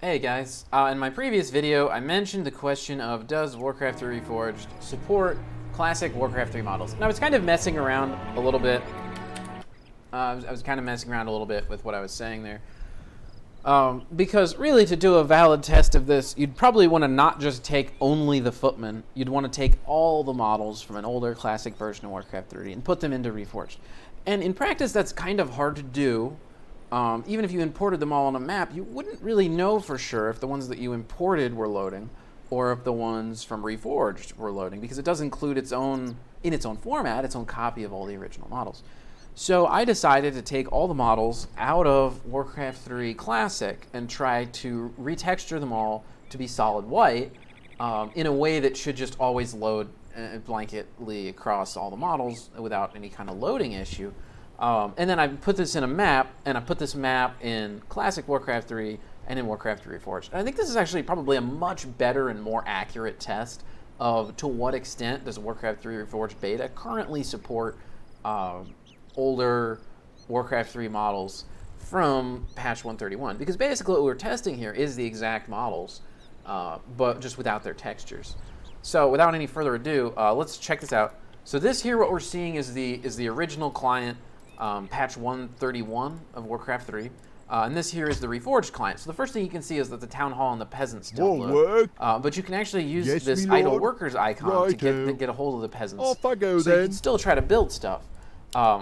Hey guys, in my previous video I mentioned the question of does Warcraft 3 Reforged support classic Warcraft 3 models? And I was kind of messing around a little bit. I was kind of messing around a little bit with what I was saying there. Because really to do a valid test of this, you'd probably want to not just take only the footmen. You'd want to take all the models from an older classic version of Warcraft 3 and put them into Reforged. And in practice that's kind of hard to do. Even if you imported them all on a map, you wouldn't really know for sure if the ones that you imported were loading or if the ones from Reforged were loading, because it does include its own format, its own copy of all the original models. So I decided to take all the models out of Warcraft 3 Classic and try to retexture them all to be solid white in a way that should just always load blanketly across all the models without any kind of loading issue. And then I put this in a map, and I put this map in Classic Warcraft 3 and in Warcraft 3 Reforged. And I think this is actually probably a much better and more accurate test of to what extent does Warcraft 3 Reforged Beta currently support older Warcraft 3 models from patch 131. Because basically what we're testing here is the exact models, but just without their textures. So without any further ado, let's check this out. So this here, what we're seeing is the original client, patch 131 of Warcraft 3. And this here is the Reforged client. So the first thing you can see is that the Town Hall and the Peasants don't load. But you can actually use this idle workers icon to get a hold of the peasants. Off I go so then. You can still try to build stuff,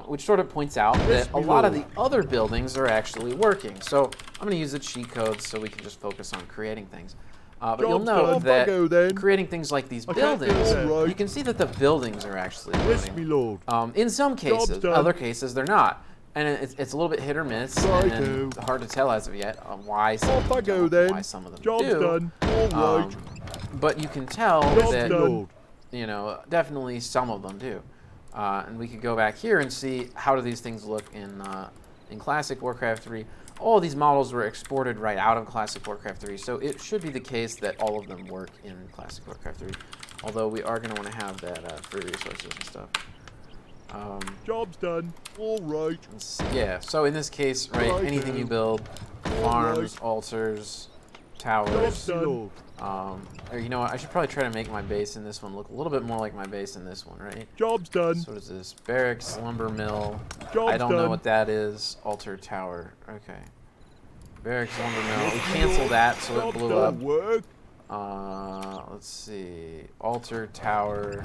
which sort of points out that a lot of the other buildings are actually working. So I'm going to use the cheat codes so we can just focus on creating things. But you'll note that creating things like these buildings, you can see that the buildings are actually loading. In some cases, other cases they're not. And it's a little bit hit or miss, and hard to tell as of yet why some of them don't, why some of them do. But you can tell that, you know, definitely some of them do. And we could go back here and see how do these things look in Classic Warcraft 3. All these models were exported right out of Classic Warcraft 3, so it should be the case that all of them work in Classic Warcraft 3. Although we are going to want to have that free resources and stuff. Job's done. All right. Yeah, so in this case, right, anything you build, farms, altars, towers. Or you know what, I should probably try to make my base in this one look a little bit more like my base in this one, right? Job's done. So what is this? Barracks, lumber mill. Job's I don't done. know what that is. Altar tower. Okay. Barracks, lumber mill. We canceled that, so it blew up. Work. Let's see. Altar tower.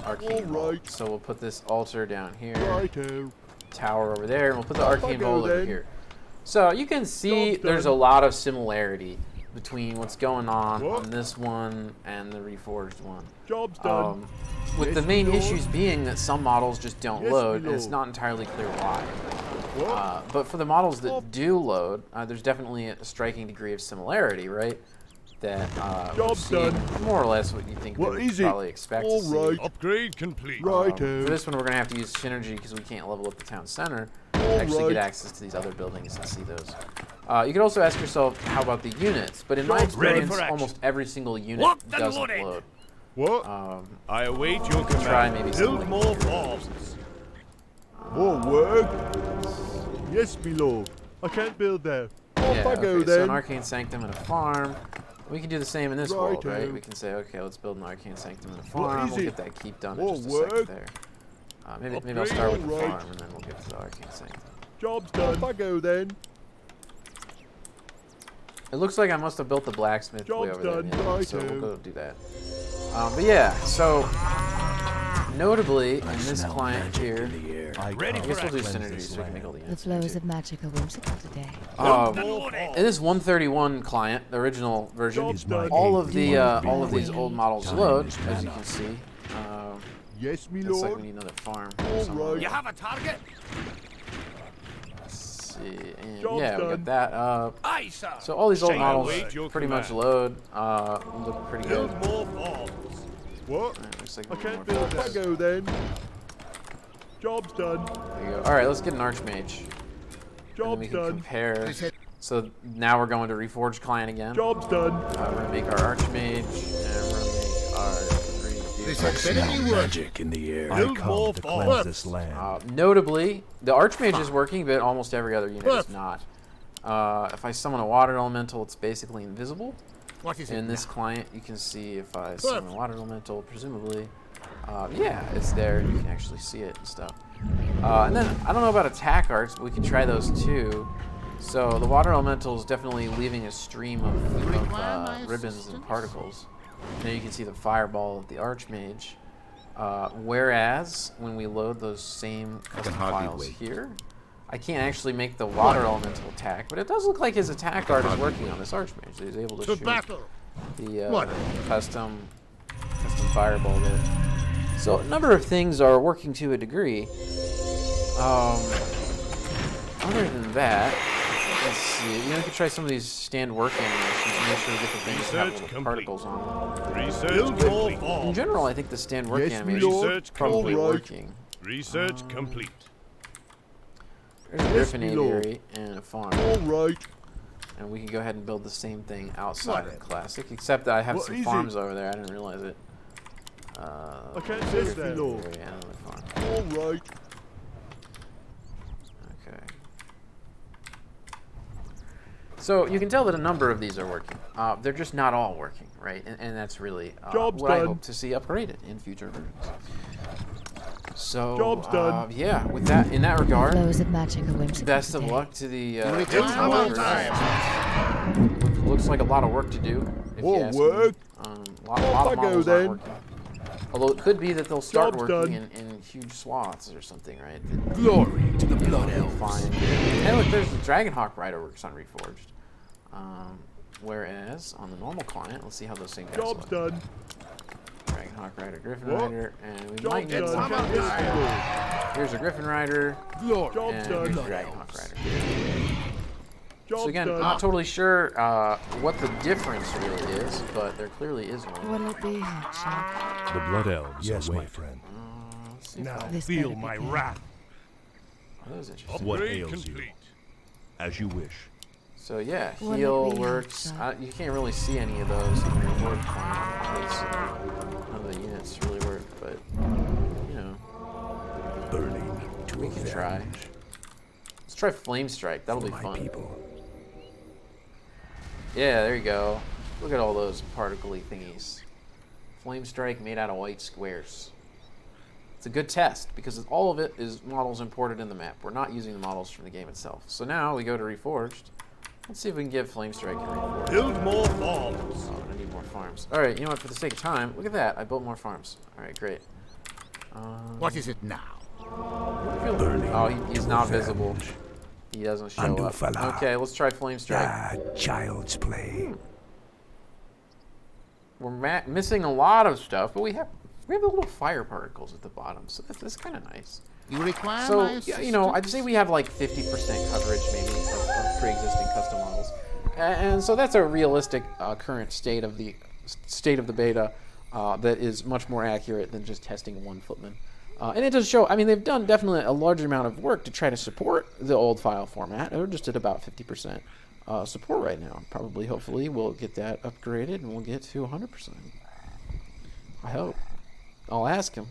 Arcane vault. So we'll put this altar down here. Righto. Tower over there, and we'll put the arcane vault over here. So you can see there's a lot of similarity between what's going on this one and the Reforged one. Job's done. With the main issues being that some models just don't load, and it's not entirely clear why. But for the models that do load, there's definitely a striking degree of similarity, right? That we're seeing more or less what you think we would probably expect to see. Upgrade complete. For this one, we're going to have to use synergy because we can't level up the town center to actually get access to these other buildings and see those. You could also ask yourself, how about the units? But in my experience, almost every single unit doesn't load. What? I await your command. Try maybe Build more farms. More work? Yes, my lord. I can't build there. Off I go So then. an arcane sanctum and a farm. We can do the same in this world, right? We can say, okay, let's build an arcane sanctum and a farm. We'll get that keep done in just a second there. Maybe I'll start with the farm and then we'll get to the arcane sanctum. Job's done. Off I go then. It looks like I must have built the blacksmith way over there. Right, so we'll go do that. But yeah, so notably in this client here, I guess we'll do synergy so we can make all the units. The flows of magic are whimsical today. In this 131 client, the original version, all of these old models load, as you can see. Yes, me Looks like lord. we need another farm. You have a target? Let's see. And yeah, we got that up. Aye, sir. So all these old models await your pretty much command. load. Look pretty good. Build more farms. What? Looks like I we need can't more build. farms. Off I go then. Job's done. There you go. All right, let's get an archmage. And then Job's we can done. compare. So now we're going to Reforged client again. Job's done. We're gonna make our archmage, and we're gonna make our magic in the air. I come to cleanse this land. Notably, the archmage is working, but almost every other unit is not. If I summon a water elemental, it's basically invisible. What is it? In this client, you can see if I summon a water elemental, presumably, yeah, it's there. You can actually see it and stuff. And then, I don't know about attack arts, but we can try those too. So the water elemental is definitely leaving a stream of ribbons and particles. Now you can see the fireball of the Archmage. Whereas, when we load those same custom files here, I can't actually make the water elemental attack, but it does look like his attack art is working on this Archmage. So he's able to shoot the custom fireball there. So a number of things are working to a degree. Other than that, let's see. You know, we could try some of these stand work animations and make sure different things have little particles on them. Research complete. In general, I think the stand work Yes, animation Research is probably complete. working. Research complete. There's a Griffin aviary and a farm. All right. And we can go ahead and build the same thing outside of Classic, except that I have some farms over there. I didn't realize it. I can't say that. And another farm. All right. Okay. So you can tell that a number of these are working. They're just not all working, right? And that's really Job's what I done. hope to see upgraded in future versions. So, Job's done. yeah, with that, in that regard, Flows of magic are whimsical best of today. luck to the It's looks like a lot of work to do. If you More ask work. me. A lot of I go models then. aren't working. Although it could be that they'll start Job's working done. in huge swaths or something, right? Glory to the Blood They'll Elves. find. Hey, look, there's the Dragonhawk Rider works on Reforged. Whereas on the normal client, let's see how those same guys Job's look. done. Dragonhawk Rider, Griffin What? Rider, and we Job's might need done. one. Yes, my lord. Here's a Griffin Rider, Glory. Job's and done. here's a Blood Dragonhawk Elves. Rider. Job's So again, done. not totally sure what the difference really is, but there clearly is one. What'll it be, Hotshot? The Blood Elves. Yes, await. my friend. Let's see if Now This feel better be my good. wrath. that is interesting. What Upgrade ails you? complete. As you wish. So yeah, Wouldn't heal it be works. hot, You can't really see any of those in the reward client because none of the units really work, but you know, Burning to we can avenge try. Let's try Flame Strike. That'll be my fun. people. Yeah, there you go. Look at all those particle-y thingies. Flame Strike made out of white squares. It's a good test because all of it is models imported in the map. We're not using the models from the game itself. So now we go to Reforged. Let's see if we can get Flame Strike in Reforged. Build more farms. Oh, I need more farms. All right, you know what? For the sake of time, look at that. I built more farms. All right, great. What is it now? Oh, he's not visible. He doesn't show Undo up. fella. Okay, let's try Flame Strike. Ah, child's play. We're missing a lot of stuff, but we have the little fire particles at the bottom, so that's kind of nice. You require So, yeah, you know, I'd say we have like 50% coverage maybe of pre-existing custom models. And so that's a realistic current state of the beta that is much more accurate than just testing one footman. And it does show, I mean, they've done definitely a large amount of work to try to support the old file format. They're just at about 50% support right now. Probably, hopefully, we'll get that upgraded and we'll get to 100%. I hope. I'll ask him.